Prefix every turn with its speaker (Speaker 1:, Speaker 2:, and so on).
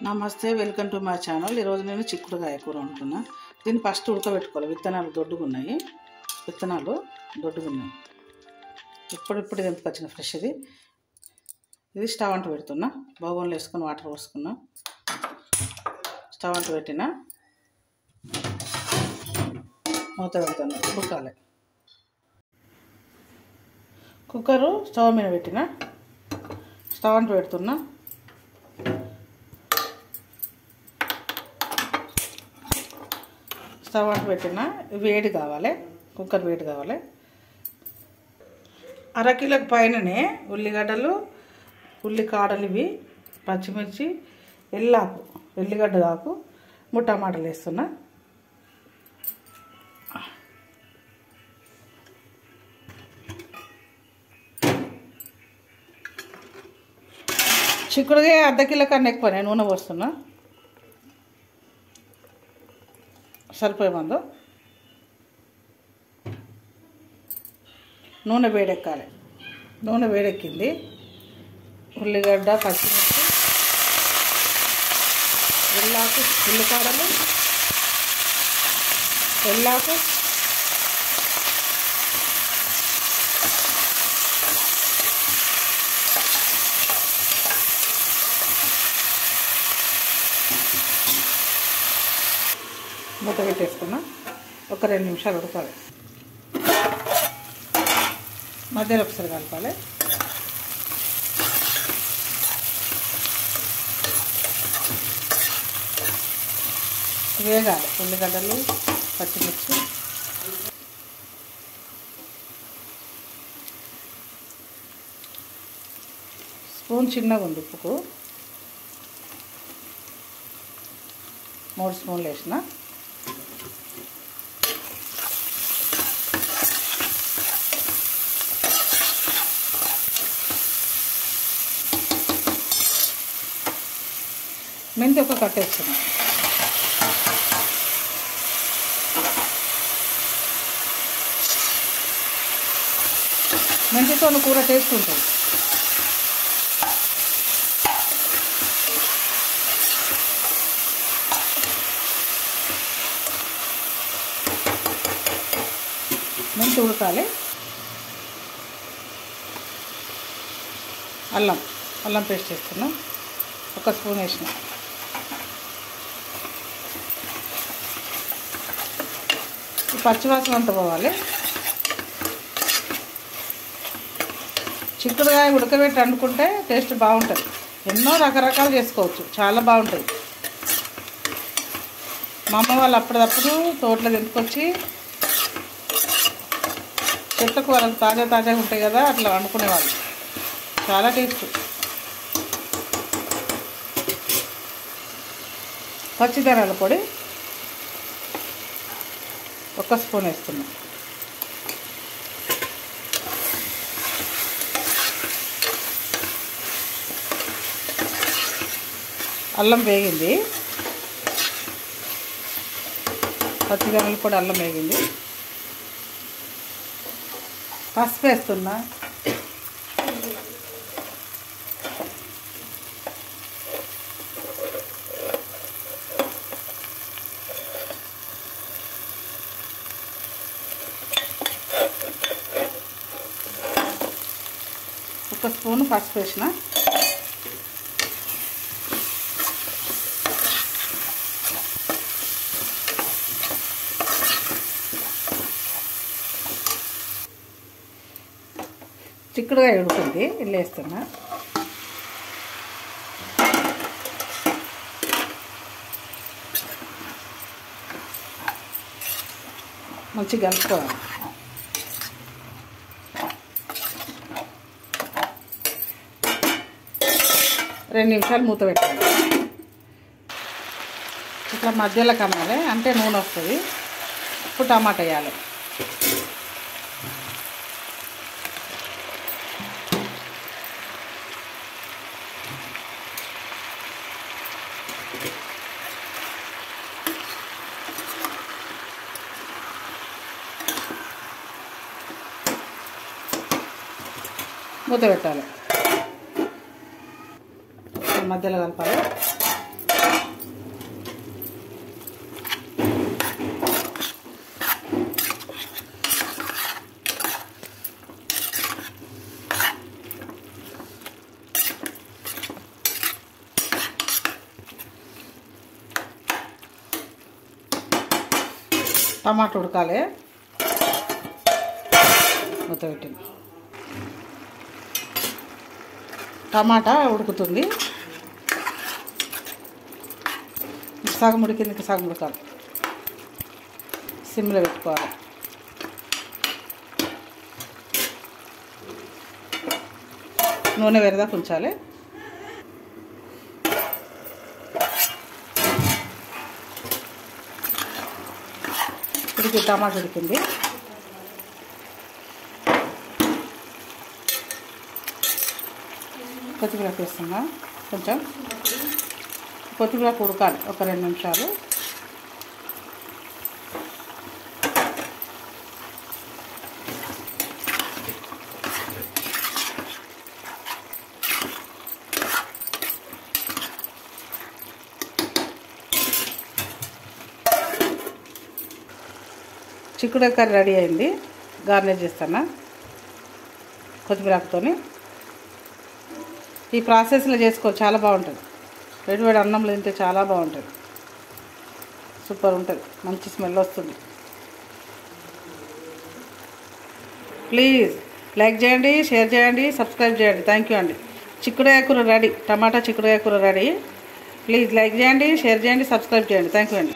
Speaker 1: నమస్తే, welcome to my channel. ఈరోజు నేను చిక్కుడుకాయ కూర వండుతున్నా. దీన్ని ఫస్ట్ ఉడకబెట్టుకోవాలి. విత్తనాలు దొడ్డుగున్నాయి, ఇప్పుడు ఎంత వచ్చిన ఫ్రెష్ ఇది స్టవ్ అంట పెడుతున్నా. బౌల్లో వేసుకొని వాటర్ పోసుకున్నా. స్టవ్ అంట పెట్టినా, మూత పెడుతున్నా, ఉడకాలి. కుక్కరు స్టవ్ మీద పెట్టిన, స్టవ్ అంట పెడుతున్నా. స్టవ్ అంట పెట్టిన, వేడి కావాలి, కుక్కర్ వేడి కావాలి. అరకిలోకి పైననే ఉల్లిగడ్డలు, ఉల్లికాడలు, ఇవి పచ్చిమిర్చి, ఎల్లాకు, ఎల్లిగడ్డ ఆకు, 3 టమాటాలు వేస్తున్నా. చిక్కుడుగా 1/2 కిలో కన్నా ఎక్కువ నేను నూనె పోస్తున్నా. సరిపోయే మందు నూనె వేడెక్కాలి. నూనె వేడెక్కింది. ఉల్లిగడ్డ, పచ్చిమిర్చి, ఎల్లాకు, ఉల్లికాడలు, ఎల్లాకు, మూత పెట్టేసుకున్నా. ఒక 2 నిమిషాలు ఉడకాలి. మధ్యలో ఒకసారి కలపాలి. వేగాలి ఉల్లిగడ్డలు, పచ్చిమిర్చి. స్పూన్ చిన్నగా ఉంది ఉప్పుకు. 3 స్పూన్లు వేసిన. మెంతి ఒక కట్టేస్తున్నాం. మెంతితో కూర టేస్ట్ ఉంటుంది. మెంతి ఉడకాలి. అల్లం పేస్ట్ వేస్తున్నాం. 1 స్పూన్ వేసిన. పచ్చివాసన అంతా పోవాలి. చిక్కుడుకాయ ఉడకబెట్టి వండుకుంటే టేస్ట్ బాగుంటుంది. ఎన్నో రకరకాలు చేసుకోవచ్చు, చాలా బాగుంటుంది. మా అమ్మ వాళ్ళు అప్పుడప్పుడు తోటలో తెంపుకొచ్చి, చెట్లకు వాళ్ళకి తాజాగా ఉంటాయి కదా, అట్లా వండుకునేవాళ్ళు. చాలా టేస్ట్. పచ్చిధనియాల పొడి 1 స్పూన్ వేస్తున్నాం. అల్లం వేగింది. పచ్చిధనియాల పొడి, అల్లం వేగింది. పసుపు వేస్తున్నా. ఒక స్పూన్ పసుపు వేసిన. చిక్కుడుకాయ ఉడుకుంది, ఇల్లు వేస్తున్నా. మంచిగా కలుపుకోవాలి. రెండు నిమిషాలు మూత పెట్టాలి. ఇట్లా మధ్యలో కమ్మాలి, అంటే నూనె వస్తుంది. ఇప్పుడు టమాటా వేయాలి. మూత పెట్టాలి. మధ్యలో కలపాలి. టమాటా ఉడకాలి. మూత పెట్టింది. టమాటా ఉడుకుతుంది. సగం ఉడికింది, ఇంకా సగం ఉడకాలి. సిమ్లో పెట్టుకోవాలి. నూనె వేరేదాకా ఉంచాలి. టమాటా ఉడికింది. కొత్తిమీర వేస్తున్నా. కొంచెం కొత్తిమీర ఉడకాలి ఒక 2 నిమిషాలు. చిక్కుడు కర్రీ రెడీ అయింది. గార్నిష్ చేస్తాను కొత్తిమీరతో. ఈ ప్రాసెస్లో చేసుకో, చాలా బాగుంటుంది. వేడివేడి అన్నంలో తింటే చాలా బాగుంటుంది. సూపర్ ఉంటుంది. మంచి స్మెల్ వస్తుంది. ప్లీజ్ లైక్ చేయండి, షేర్ చేయండి, సబ్స్క్రైబ్ చేయండి. థ్యాంక్ యూ అండి. చిక్కుడుకాయ కూర రెడీ. టమాటా చిక్కుడుకాయ కూర రెడీ. ప్లీజ్ లైక్ చేయండి, షేర్ చేయండి, సబ్స్క్రైబ్ చేయండి. థ్యాంక్ యూ అండి.